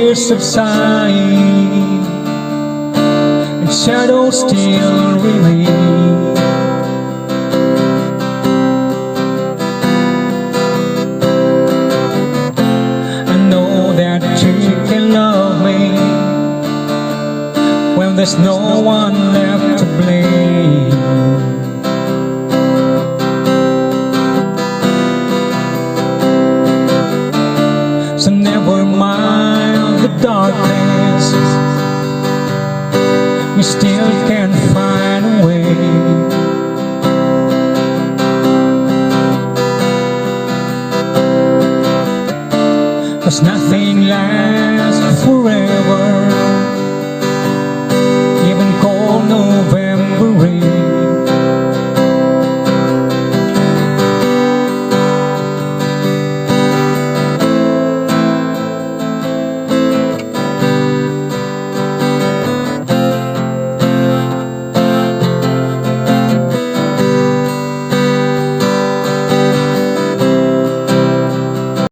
tears subside and shadows still remain. I know that you can love me when there's no one left to blame. So never mind the darkness, we still can find a way. Cause nothing lasts forever.